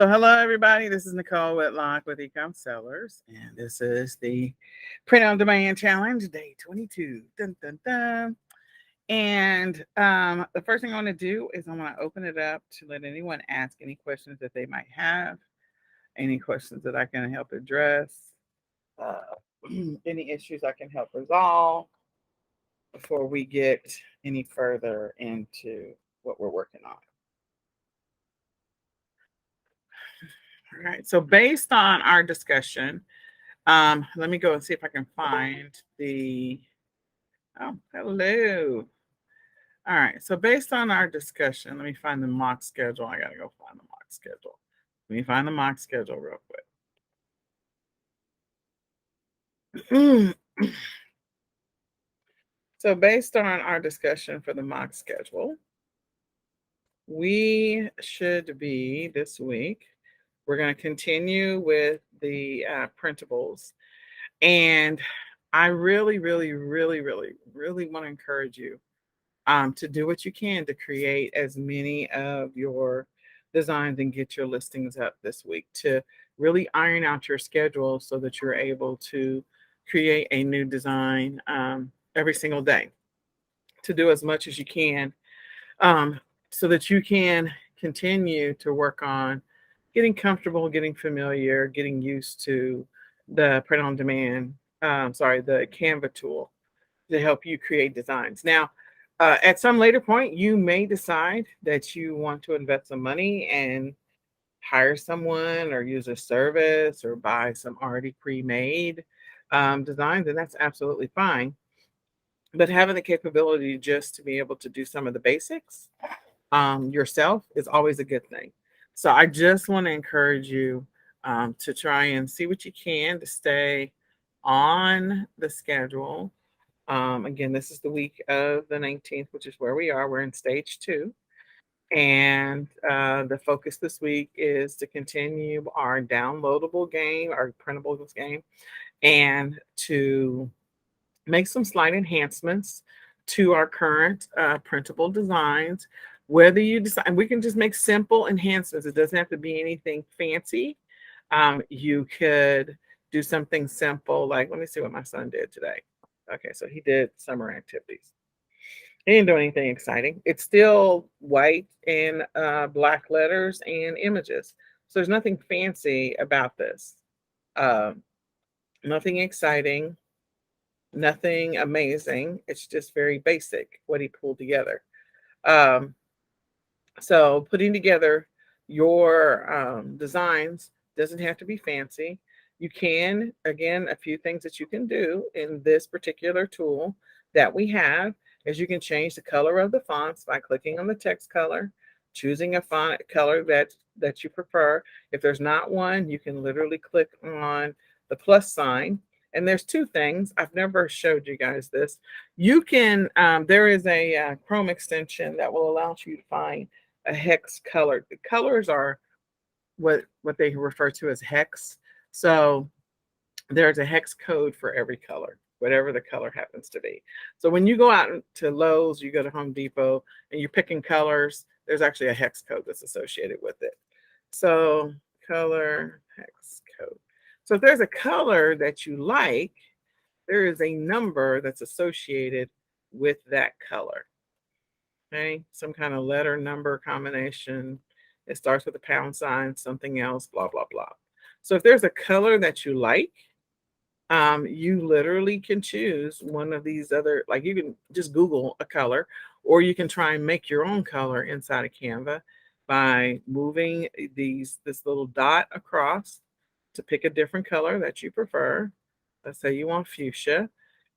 So, hello everybody. This is Nicole Whitlock with eCom Sellers, and this is the Print on Demand Challenge, day 22. Dun, dun, dun. And the first thing I want to do is I want to open it up to let anyone ask any questions that they might have, any questions that I can help address, uh, any issues I can help resolve before we get any further into what we're working on. All right. So, based on our discussion, let me go and see if I can find the. Oh, hello. All right. So based on our discussion, let me find the mock schedule. I gotta go find the mock schedule. Let me find the mock schedule real quick. So based on our discussion for the mock schedule, we should be this week. We're going to continue with the printables, and I really, really, really, really, really want to encourage you to do what you can to create as many of your designs and get your listings up this week, to really iron out your schedule so that you're able to create a new design every single day, to do as much as you can, um, so that you can continue to work on getting comfortable, getting familiar, getting used to the print on demand, the Canva tool to help you create designs. Now, at some later point, you may decide that you want to invest some money and hire someone or use a service or buy some already pre-made designs, and that's absolutely fine. But having the capability just to be able to do some of the basics yourself is always a good thing. So I just want to encourage you to try and see what you can to stay on the schedule. Again, this is the week of the 19th, which is where we are. We're in stage two. And the focus this week is to continue our downloadable game, our printables game, and to make some slight enhancements to our current printable designs. Whether you decide, we can just make simple enhancements. It doesn't have to be anything fancy. You could do something simple, like, let me see what my son did today. Okay, so he did summer activities. He didn't do anything exciting. It's still white and black letters and images. So there's nothing fancy about this. Um, Nothing exciting, nothing amazing. It's just very basic what he pulled together. Um, so putting together your designs doesn't have to be fancy. You can, again, a few things that you can do in this particular tool that we have is you can change the color of the fonts by clicking on the text color, choosing a font color that you prefer. If there's not one, you can literally click on the plus sign. And there's two things. I've never showed you guys this. You can, there is a Chrome extension that will allow you to find a hex color. The colors are what they refer to as hex. So there's a hex code for every color, whatever the color happens to be. So when you go out to Lowe's, you go to Home Depot, and you're picking colors, there's actually a hex code that's associated with it. So color hex code. So if there's a color that you like, there is a number that's associated with that color. Okay, some kind of letter number combination. It starts with a pound sign, something else, blah, blah, blah. So if there's a color that you like, you literally can choose one of these other, like you can just Google a color, or you can try and make your own color inside of Canva by moving this little dot across to pick a different color that you prefer. Let's say you want fuchsia,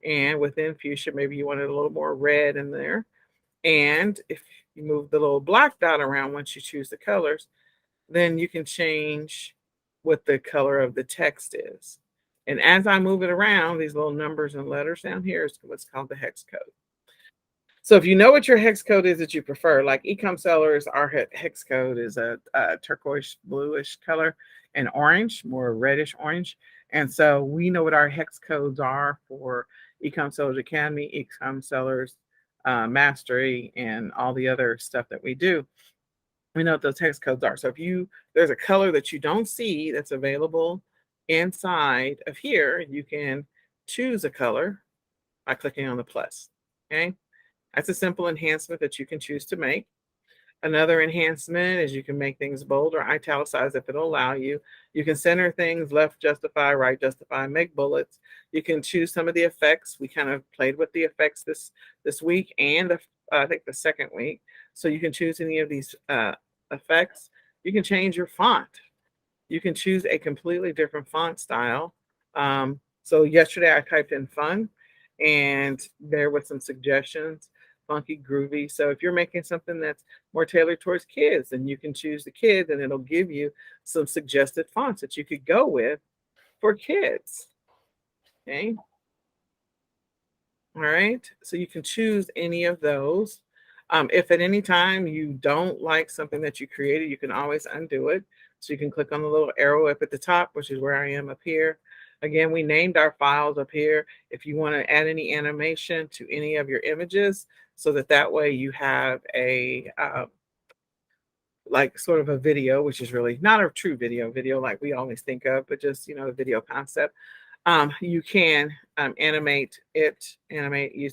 and within fuchsia, maybe you wanted a little more red in there. And if you move the little black dot around once you choose the colors, then you can change what the color of the text is. And as I move it around, these little numbers and letters down here is what's called the hex code. So if you know what your hex code is that you prefer, like eCom Sellers, our hex code is a turquoise bluish color and orange, more reddish orange. And so we know what our hex codes are for eCom Sellers Academy, eCom Sellers Mastery, and all the other stuff that we do. we know what those hex codes are. So if there's a color that you don't see that's available inside of here, you can choose a color by clicking on the plus. Okay. That's a simple enhancement that you can choose to make. Another enhancement is you can make things bold or italicized if it'll allow you. You can center things, left justify, right justify, make bullets. You can choose some of the effects. We kind of played with the effects this week and I think the second week. So you can choose any of these effects. You can change your font. You can choose a completely different font style. So yesterday I typed in fun and there was some suggestions, funky, groovy. So if you're making something that's more tailored towards kids, then you can choose the kids and it'll give you some suggested fonts that you could go with for kids. Okay. All right. So you can choose any of those. If at any time you don't like something that you created, you can always undo it. So you can click on the little arrow up at the top, which is where I am up here. Again, we named our files up here. If you want to add any animation to any of your images, so that way you have a like sort of a video, which is really not a true video like we always think of, but just the video concept. You can animate, use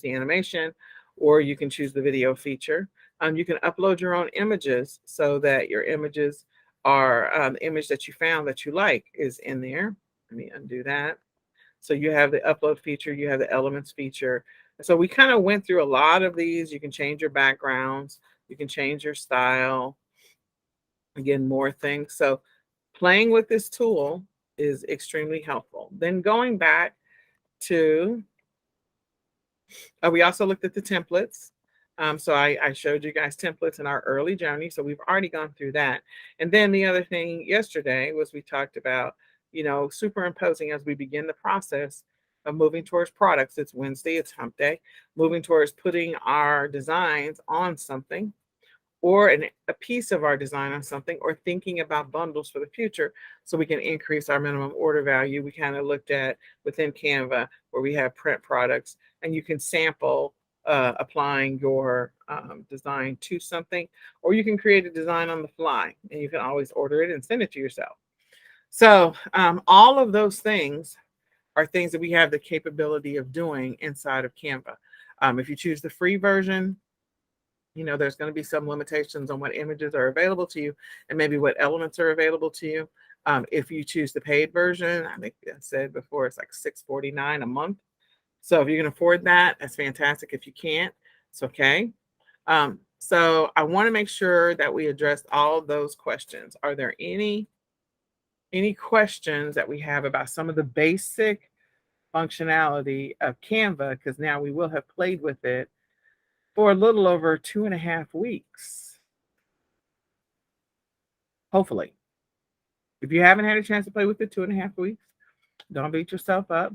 the animation, or you can choose the video feature. You can upload your own images so that your images are the image that you found that you like is in there. Let me undo that. So you have the upload feature, you have the elements feature. So we kind of went through a lot of these. You can change your backgrounds, you can change your style, again, more things. So playing with this tool is extremely helpful. Then going back to, we also looked at the templates. So I showed you guys templates in our early journey. So we've already gone through that. And then the other thing yesterday was we talked about, superimposing as we begin the process of moving towards products. It's Wednesday, it's hump day, moving towards putting our designs on something or a piece of our design on something, or thinking about bundles for the future so we can increase our minimum order value. We kind of looked at within Canva where we have print products and you can sample applying your design to something, or you can create a design on the fly and you can always order it and send it to yourself. So all of those things are things that we have the capability of doing inside of Canva. If you choose the free version, there's going to be some limitations on what images are available to you and maybe what elements are available to you. If you choose the paid version, I think I said before, it's like $6.49 a month. So if you can afford that, that's fantastic. If you can't, it's okay. So I want to make sure that we address all of those questions. Are there any questions that we have about some of the basic functionality of Canva? Because now we will have played with it for a little over 2.5 weeks. Hopefully. If you haven't had a chance to play with it 2.5 weeks, don't beat yourself up.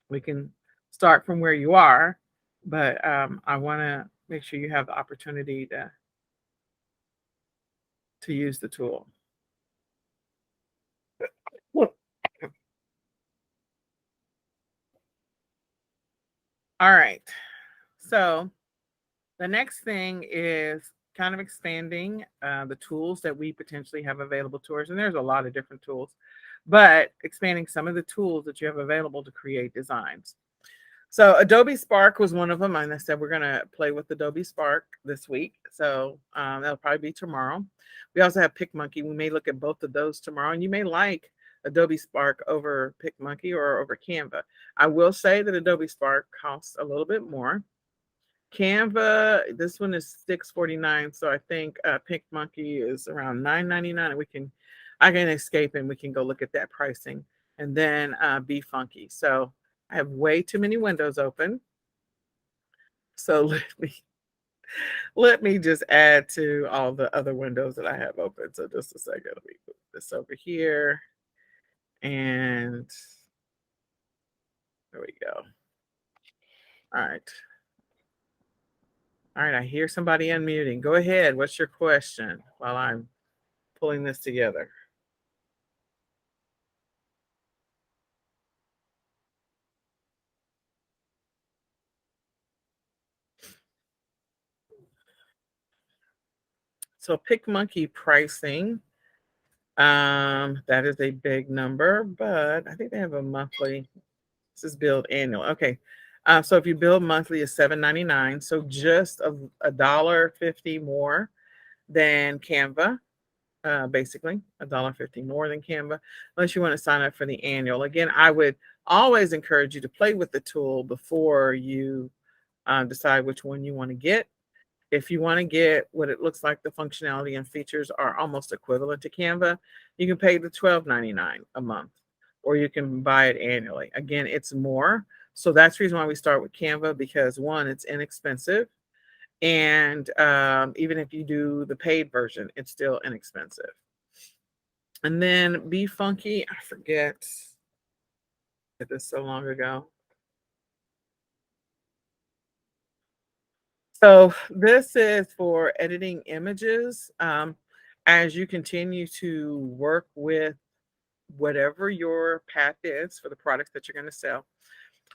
We can start from where you are, but I want to make sure you have the opportunity to use the tool. All right. So the next thing is kind of expanding the tools that we potentially have available to us. And there's a lot of different tools, but expanding some of the tools that you have available to create designs. So Adobe Spark was one of them. And I said, we're going to play with Adobe Spark this week. So that'll probably be tomorrow. We also have PicMonkey. We may look at both of those tomorrow. And you may like Adobe Spark over PicMonkey or over Canva. I will say that Adobe Spark costs a little bit more. Canva, this one is $6.49. So I think PicMonkey is around $9.99. And I can escape and we can go look at that pricing. And then Be Funky. So I have way too many windows open. So let me just add to all the other windows that I have open. So just a second, let me put this over here. And there we go. All right. All right, I hear somebody unmuting. Go ahead. What's your question while I'm pulling this together? So PicMonkey pricing, that is a big number, but I think they have a monthly. This is billed annual. Okay. So if you bill monthly is $7.99, so just a dollar fifty more than Canva, basically $1.50 more than Canva, unless you want to sign up for the annual. Again, I would always encourage you to play with the tool before you decide which one you want to get. If you want to get what it looks like, the functionality and features are almost equivalent to Canva, you can pay the $12.99 a month, or you can buy it annually. Again, it's more. So that's the reason why we start with Canva, because one, it's inexpensive. And even if you do the paid version, it's still inexpensive. And then Be Funky, I forget. I did this so long ago. So this is for editing images. As you continue to work with whatever your path is for the products that you're going to sell,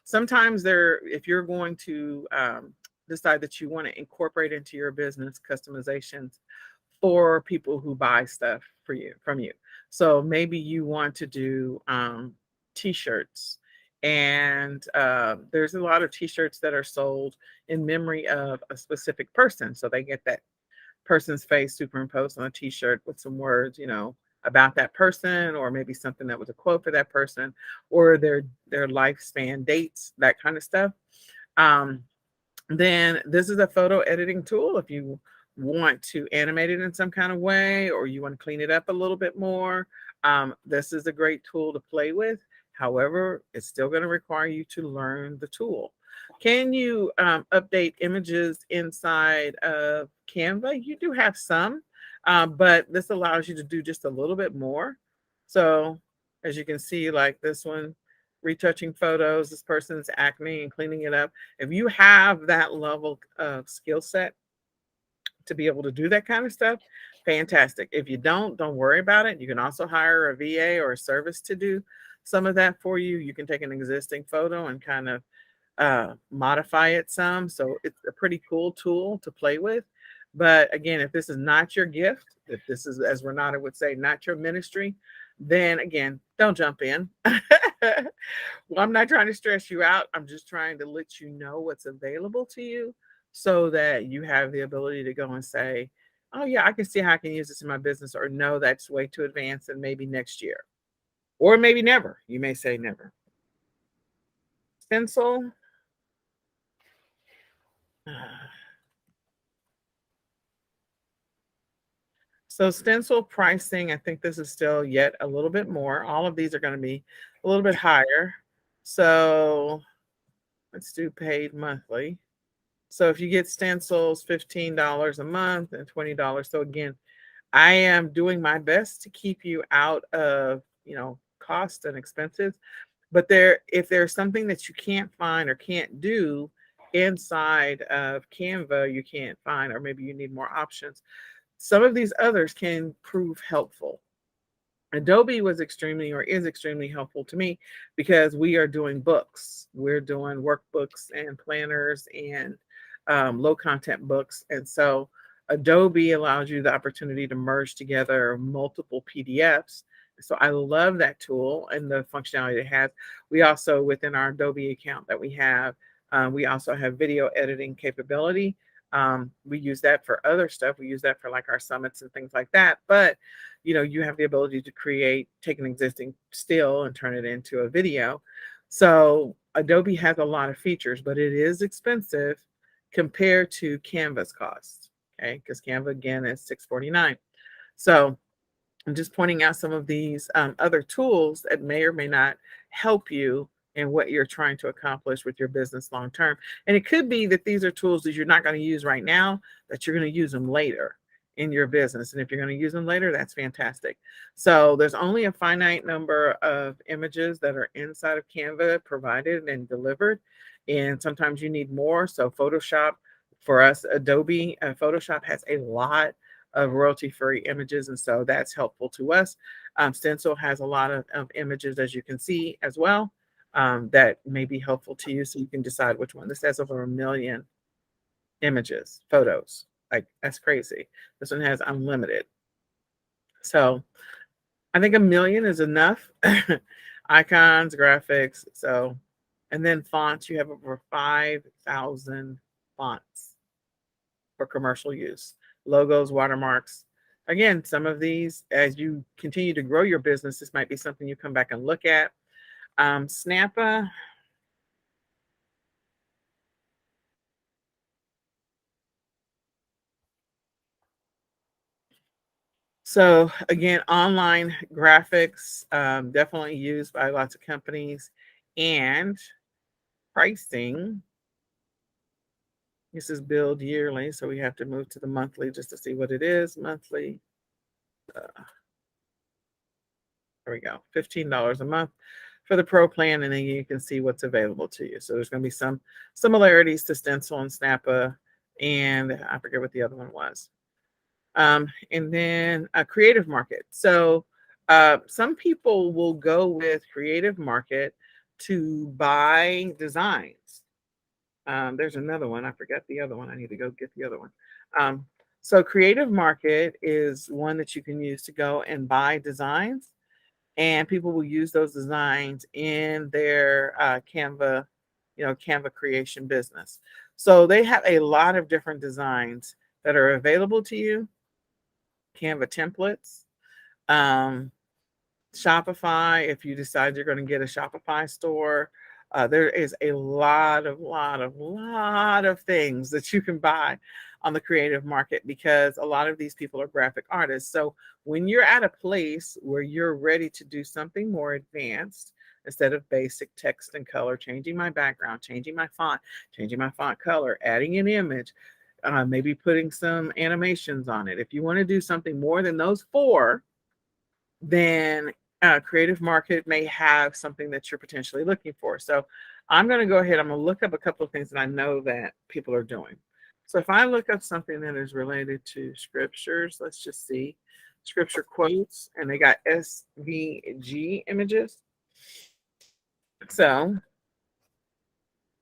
sometimes if you're going to decide that you want to incorporate into your business customizations for people who buy stuff from you. So maybe you want to do t-shirts, and there's a lot of t-shirts that are sold in memory of a specific person. So they get that person's face superimposed on a t-shirt with some words, about that person, or maybe something that was a quote for that person, or their lifespan dates, that kind of stuff. Um, then this is a photo editing tool. If you want to animate it in some kind of way, or you want to clean it up a little bit more, this is a great tool to play with. However, it's still going to require you to learn the tool. Can you update images inside of Canva? You do have some, but this allows you to do just a little bit more. So as you can see, like this one, retouching photos, this person's acne and cleaning it up. If you have that level of skill set to be able to do that kind of stuff, fantastic. If you don't worry about it. You can also hire a VA or a service to do some of that for you. You can take an existing photo and kind of modify it some. So it's a pretty cool tool to play with. But again, if this is not your gift, if this is, as Renata would say, not your ministry, then again, don't jump in. Well, I'm not trying to stress you out. I'm just trying to let you know what's available to you, so that you have the ability to go and say, oh, yeah, I can see how I can use this in my business, or no, that's way too advanced and maybe next year, or maybe never. You may say never. Stencil. So stencil pricing, I think this is still yet a little bit more. All of these are going to be a little bit higher. So let's do paid monthly. So if you get stencils, $15 a month and $20. So again, I am doing my best to keep you out of, cost and expenses. But if there's something that you can't find or can't do inside of Canva, you can't find, or maybe you need more options, some of these others can prove helpful. Adobe was extremely, or is extremely helpful to me, because we are doing books. We're doing workbooks and planners and low content books. And so Adobe allows you the opportunity to merge together multiple PDFs. So I love that tool and the functionality it has. We also, within our Adobe account that we also have video editing capability. We use that for other stuff. We use that for like our summits and things like that. But you have the ability to take an existing still and turn it into a video. So Adobe has a lot of features, but it is expensive compared to Canva's cost. Okay, because Canva again is $6.49. So I'm just pointing out some of these other tools that may or may not help you in what you're trying to accomplish with your business long term. And it could be that these are tools that you're not going to use right now, that you're going to use them later in your business. And if you're going to use them later, that's fantastic. So there's only a finite number of images that are inside of Canva provided and delivered. And sometimes you need more. So Photoshop, for us, Adobe Photoshop has a lot of royalty-free images, and so that's helpful to us. Stencil has a lot of images, as you can see as well, that may be helpful to you, so you can decide which one. This has over 1 million images, photos, Like that's crazy. This one has unlimited. So I think 1 million is enough. Icons, graphics. So, and then fonts, you have over 5,000 fonts for commercial use. Logos, watermarks. Again, some of these, as you continue to grow your business, this might be something you come back and look at. Snappa. So again, online graphics, definitely used by lots of companies, and pricing. This is billed yearly, so we have to move to the monthly just to see what it is. Monthly. Uh, there we go. $15 a month for the pro plan, and then you can see what's available to you. So there's going to be some similarities to Stencil and Snappa, and I forget what the other one was. And then a creative market. So some people will go with creative market to buy designs. There's another one. I forgot the other one. I need to go get the other one. Um, so creative market is one that you can use to go and buy designs, and people will use those designs in their Canva, Canva creation business. So they have a lot of different designs that are available to you. Canva templates. Um, Shopify, if you decide you're going to get a Shopify store, there is a lot of things that you can buy on the creative market, because a lot of these people are graphic artists. So when you're at a place where you're ready to do something more advanced, instead of basic text and color, changing my background, changing my font color, adding an image, maybe putting some animations on it. If you want to do something more than those four, then creative market may have something that you're potentially looking for. So I'm going to go ahead. I'm going to look up a couple of things that I know that people are doing. So if I look up something that is related to scriptures, let's just see scripture quotes, and they got SVG images. So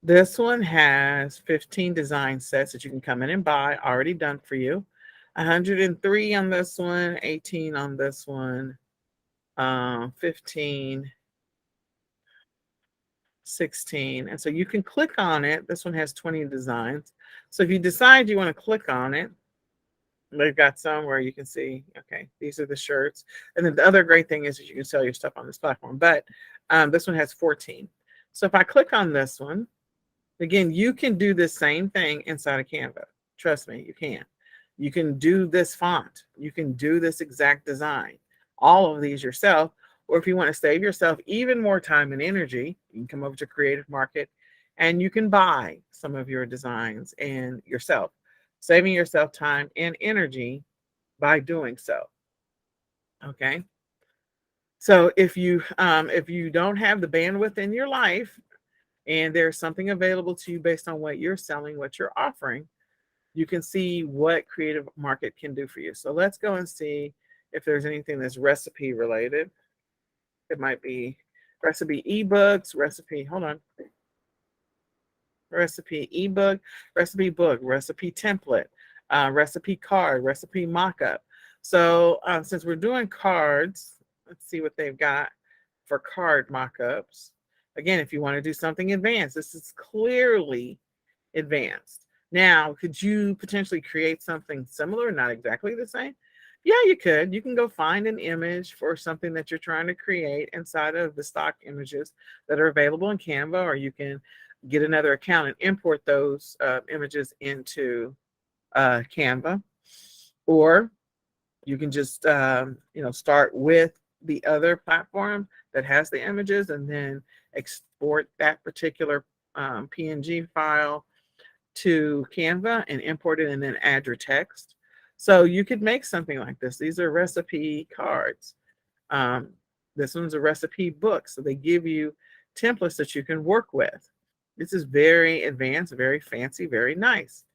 this one has 15 design sets that you can come in and buy, already done for you. 103 on this one, 18 on this one, 15, 16. And so you can click on it. This one has 20 designs. So if you decide you want to click on it, they've got some where you can see, okay, these are the shirts. And then the other great thing is that you can sell your stuff on this platform. But this one has 14. So if I click on this one, again, you can do the same thing inside of Canva. Trust me, you can. You can do this font. You can do this exact design. All of these yourself. Or if you want to save yourself even more time and energy, you can come over to Creative Market and you can buy some of your designs and yourself, saving yourself time and energy by doing so. Okay. So if you don't have the bandwidth in your life, and there's something available to you based on what you're selling, what you're offering, you can see what Creative Market can do for you. So let's go and see if there's anything that's recipe related. It might be recipe ebooks, recipe ebook, recipe book, recipe template, recipe card, recipe mock-up. So since we're doing cards, let's see what they've got for card mock-ups. Again, if you want to do something advanced, this is clearly advanced. Now, could you potentially create something similar, not exactly the same? Yeah, you could. You can go find an image for something that you're trying to create inside of the stock images that are available in Canva, or you can get another account and import those images into Canva, or you can just start with the other platform that has the images and then export that particular PNG file to Canva and import it and then add your text. So you could make something like this. These are recipe cards. This one's a recipe book. So they give you templates that you can work with. This is very advanced, very fancy, very nice.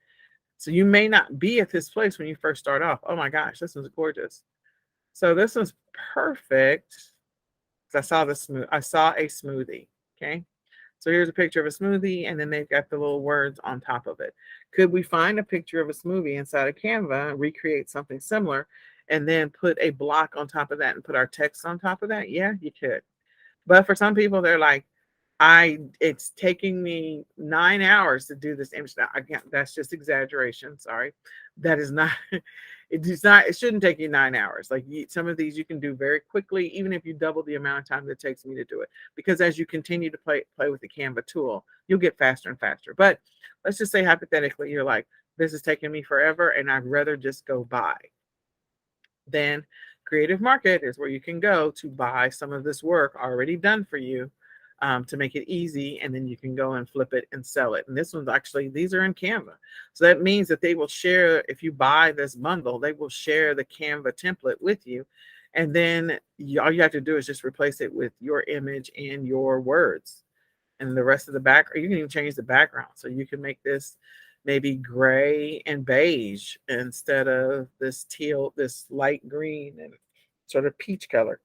So you may not be at this place when you first start off. Oh my gosh, this one's gorgeous. So this one's perfect. I saw a smoothie. Okay. So here's a picture of a smoothie, and then they've got the little words on top of it. Could we find a picture of a smoothie inside of Canva, recreate something similar, and then put a block on top of that and put our text on top of that? Yeah, you could. But for some people, they're like, it's taking me 9 hours to do this image. Now, again, that's just exaggeration. Sorry. That is not, it shouldn't take you 9 hours. Like some of these you can do very quickly, even if you double the amount of time that it takes me to do it. Because as you continue to play with the Canva tool, you'll get faster and faster. But let's just say hypothetically, you're like, this is taking me forever and I'd rather just go buy. Then Creative Market is where you can go to buy some of this work already done for you, to make it easy, and then you can go and flip it and sell it. And this one's actually, these are in Canva. So that means that they will share, if you buy this bundle, they will share the Canva template with you. And then all you have to do is just replace it with your image and your words. And the rest of the back, or you can even change the background. So you can make this maybe gray and beige instead of this teal, this light green and sort of peach color.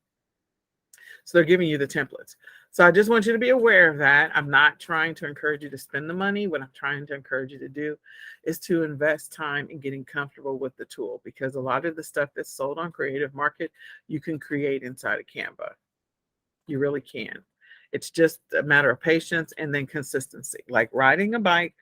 So they're giving you the templates. So I just want you to be aware of that. I'm not trying to encourage you to spend the money. What I'm trying to encourage you to do is to invest time in getting comfortable with the tool, because a lot of the stuff that's sold on Creative Market, you can create inside of Canva. You really can. It's just a matter of patience and then consistency. Like riding a bike,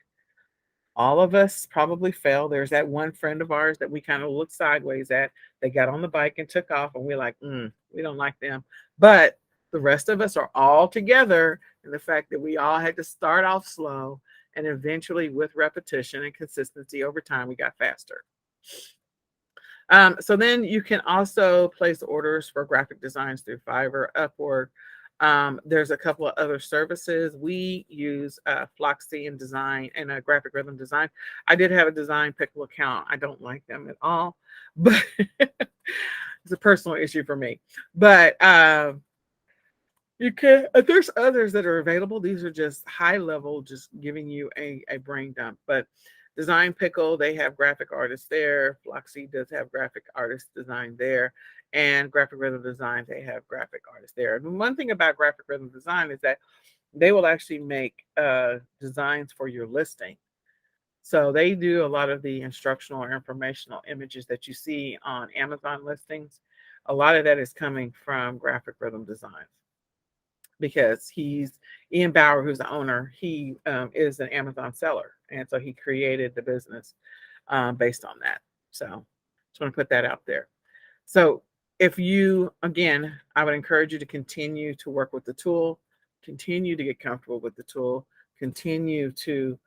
all of us probably fail. There's that one friend of ours that we kind of looked sideways at. They got on the bike and took off, and we're like, we don't like them. But the rest of us are all together in the fact that we all had to start off slow, and eventually, with repetition and consistency over time, we got faster. So then you can also place orders for graphic designs through Fiverr, Upwork. There's a couple of other services. We use Floxy and Design and Graphic Rhythm Design. I did have a Design Pickle account. I don't like them at all, but it's a personal issue for me. But you can, there's others that are available. These are just high level, just giving you a brain dump. But Design Pickle, they have graphic artists there. Floxy does have graphic artist design there. And Graphic Rhythm Design, they have graphic artists there. And one thing about Graphic Rhythm Design is that they will actually make designs for your listing. So they do a lot of the instructional or informational images that you see on Amazon listings. A lot of that is coming from Graphic Rhythm Designs, because he's Ian Bauer, who's the owner. He is an Amazon seller, and so he created the business based on that. So just want to put that out there. So if you, again, I would encourage you to continue to work with the tool, continue to get comfortable with the tool, continue to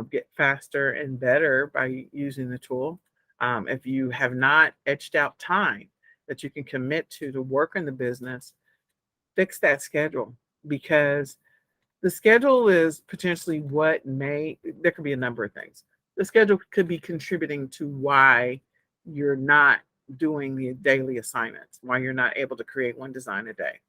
get faster and better by using the tool. If you have not etched out time that you can commit to work in the business, fix that schedule, because the schedule is potentially there could be a number of things. The schedule could be contributing to why you're not doing the daily assignments, why you're not able to create one design a day.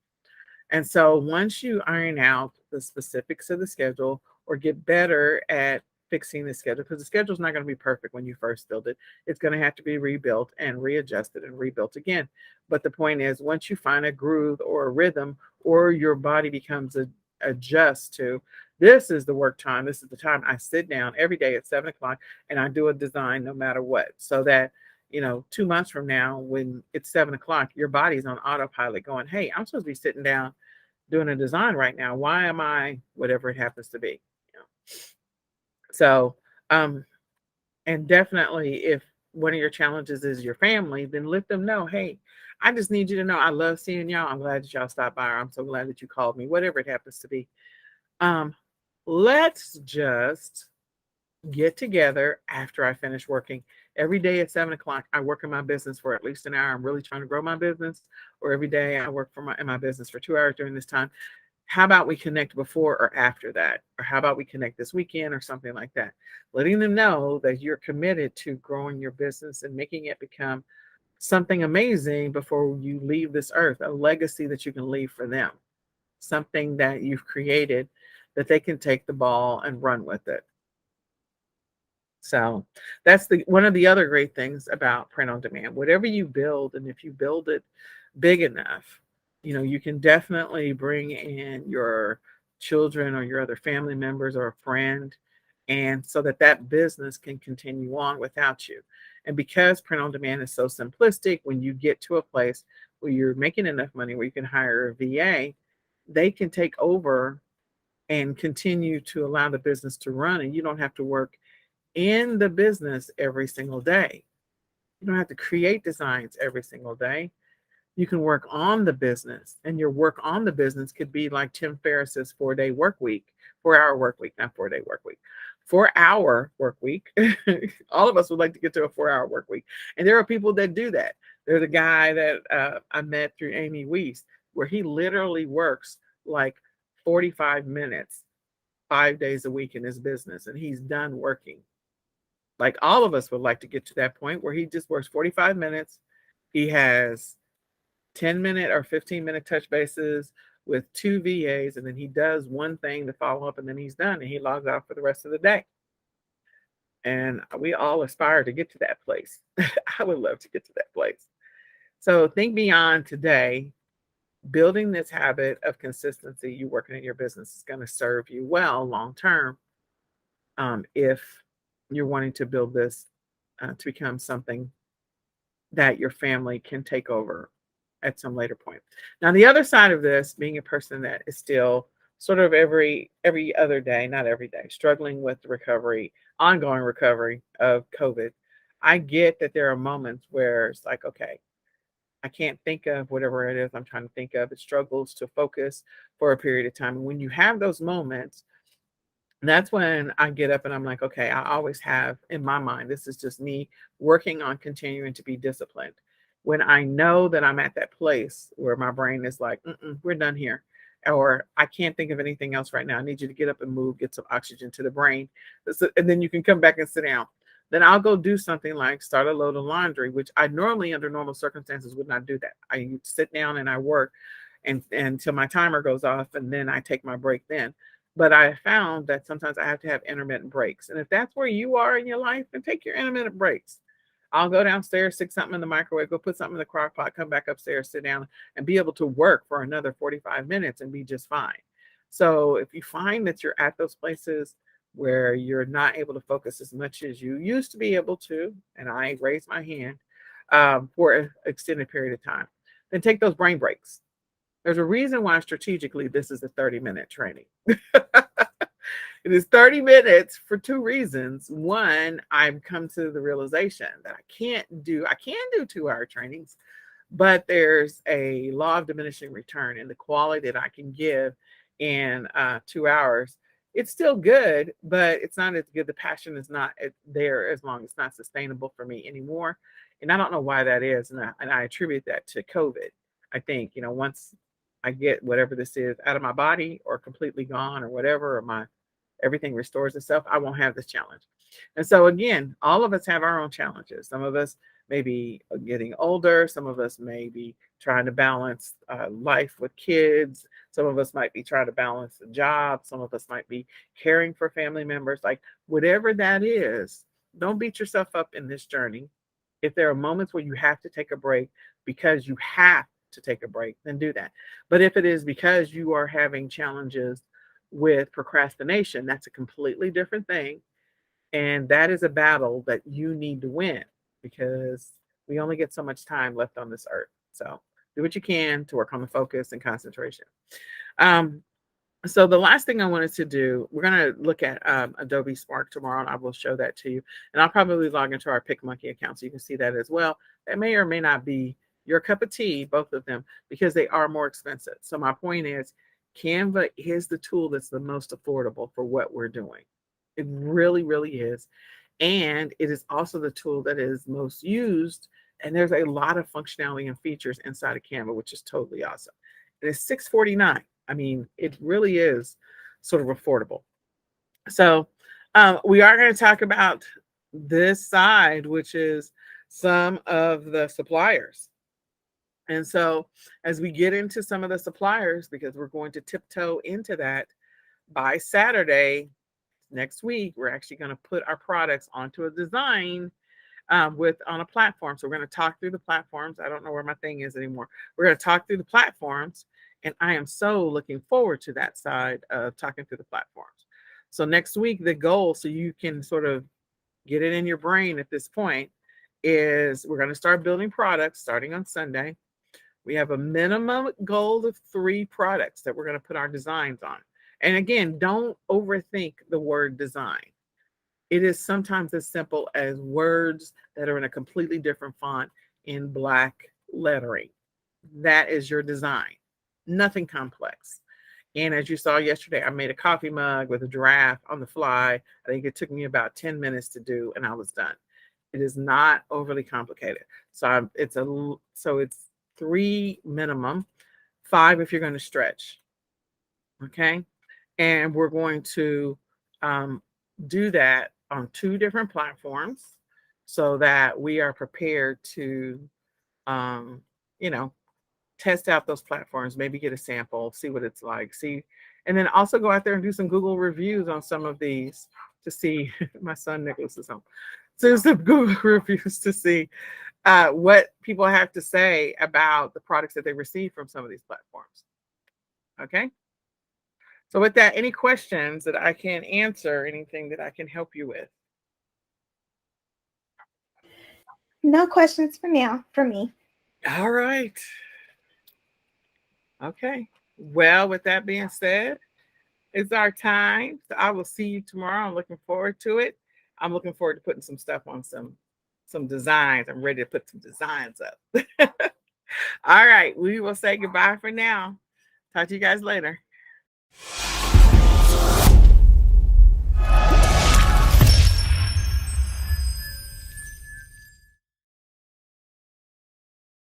And so once you iron out the specifics of the schedule or get better at fixing the schedule, because the schedule is not going to be perfect when you first build it. It's going to have to be rebuilt and readjusted and rebuilt again. But the point is, once you find a groove or a rhythm, or your body becomes adjust to, this is the work time, this is the time I sit down every day at 7 o'clock and I do a design no matter what. So that 2 months from now, when it's 7 o'clock, your body's on autopilot going, hey, I'm supposed to be sitting down doing a design right now. Why am I, whatever it happens to be? So, and definitely if one of your challenges is your family, then let them know, hey, I just need you to know I love seeing y'all. I'm glad that y'all stopped by. Or I'm so glad that you called me, whatever it happens to be. Let's just get together after I finish working. Every day at 7 o'clock, I work in my business for at least an hour. I'm really trying to grow my business. Or every day I work in my business for 2 hours during this time. How about we connect before or after that? Or how about we connect this weekend or something like that? Letting them know that you're committed to growing your business and making it become something amazing before you leave this earth, a legacy that you can leave for them, something that you've created that they can take the ball and run with it. So that's one of the other great things about print on demand. Whatever you build, and if you build it big enough, you can definitely bring in your children or your other family members or a friend, and so that that business can continue on without you. And because print on demand is so simplistic, when you get to a place where you're making enough money where you can hire a VA, they can take over and continue to allow the business to run, and you don't have to work in the business every single day. You don't have to create designs every single day. You can work on the business, and your work on the business could be like Tim Ferriss's 4-day work week, 4-hour work week, not 4-day work week, 4-hour work week. All of us would like to get to a 4-hour work week. And there are people that do that. There's a guy that I met through Amy Weiss, where he literally works like 45 minutes, 5 days a week in his business, and he's done working. Like all of us would like to get to that point where he just works 45 minutes. He has 10-minute or 15-minute touch bases with 2 VAs, and then he does one thing to follow up, and then he's done, and he logs out for the rest of the day. And we all aspire to get to that place. I would love to get to that place. So think beyond today. Building this habit of consistency, you working in your business, is going to serve you well long term, if you're wanting to build this to become something that your family can take over at some later point. Now, the other side of this, being a person that is still sort of every other day, not every day, struggling with the recovery, ongoing recovery of COVID, I get that there are moments where it's like, okay, I can't think of whatever it is I'm trying to think of. It struggles to focus for a period of time. And when you have those moments, that's when I get up and I'm like, okay, I always have in my mind, this is just me working on continuing to be disciplined. When I know that I'm at that place where my brain is like, we're done here, or I can't think of anything else right now. I need you to get up and move, get some oxygen to the brain. And then you can come back and sit down. Then I'll go do something like start a load of laundry, which I normally, under normal circumstances, would not do that. I sit down and I work and until my timer goes off, and then I take my break then. But I found that sometimes I have to have intermittent breaks. And if that's where you are in your life, then take your intermittent breaks. I'll go downstairs, stick something in the microwave, go put something in the crock pot, come back upstairs, sit down, and be able to work for another 45 minutes and be just fine. So if you find that you're at those places where you're not able to focus as much as you used to be able to, and I raise my hand, for an extended period of time, then take those brain breaks. There's a reason why strategically this is a 30-minute training. It is 30 minutes for two reasons. One, I've come to the realization that I can do 2-hour trainings, but there's a law of diminishing return in the quality that I can give in 2 hours. It's still good, but it's not as good. The passion is not there as long. It's not sustainable for me anymore. And I don't know why that is. And I attribute that to COVID. I think, once I get whatever this is out of my body or completely gone or whatever, or everything restores itself, I won't have this challenge. And so again, all of us have our own challenges. Some of us may be getting older. Some of us may be trying to balance life with kids. Some of us might be trying to balance a job. Some of us might be caring for family members. Like whatever that is, don't beat yourself up in this journey. If there are moments where you have to take a break because you have to take a break, then do that. But if it is because you are having challenges with procrastination, that's a completely different thing. And that is a battle that you need to win, because we only get so much time left on this earth. So do what you can to work on the focus and concentration. So the last thing I wanted to do, we're going to look at Adobe Spark tomorrow, and I will show that to you. And I'll probably log into our PicMonkey account so you can see that as well. That may or may not be your cup of tea, both of them, because they are more expensive. So my point is, Canva is the tool that's the most affordable for what we're doing. It really, really is. And it is also the tool that is most used. And there's a lot of functionality and features inside of Canva, which is totally awesome. It is $649. I mean, it really is sort of affordable. So we are going to talk about this side, which is some of the suppliers. And so as we get into some of the suppliers, because we're going to tiptoe into that by Saturday next week, we're actually going to put our products onto a design on a platform. So we're going to talk through the platforms. I don't know where my thing is anymore. We're going to talk through the platforms, And I am so looking forward to that side of talking through the platforms. So next week, the goal, so you can sort of get it in your brain at this point, is we're going to start building products starting on Sunday. We have a minimum goal of 3 products that we're going to put our designs on. And again, don't overthink the word design. It is sometimes as simple as words that are in a completely different font in black lettering. That is your design. Nothing complex. And as you saw yesterday, I made a coffee mug with a giraffe on the fly. I think it took me about 10 minutes to do, and I was done. It is not overly complicated. So it's 3 minimum, 5 if you're going to stretch. Okay. And we're going to do that on 2 different platforms so that we are prepared to, um, you know, test out those platforms, maybe get a sample, see what it's like, see, and then also go out there and do some Google reviews on some of these to see. My son Nicholas is home. So some Google reviews to see what people have to say about the products that they receive from some of these platforms. Okay. So with that, any questions that I can answer, anything that I can help you with? No questions for now for me. All right. Okay. Well, with that being said, it's our time. So I will see you tomorrow. I'm looking forward to it. I'm looking forward to putting some stuff on some designs. I'm ready to put some designs up. All right. We will say goodbye for now. Talk to you guys later.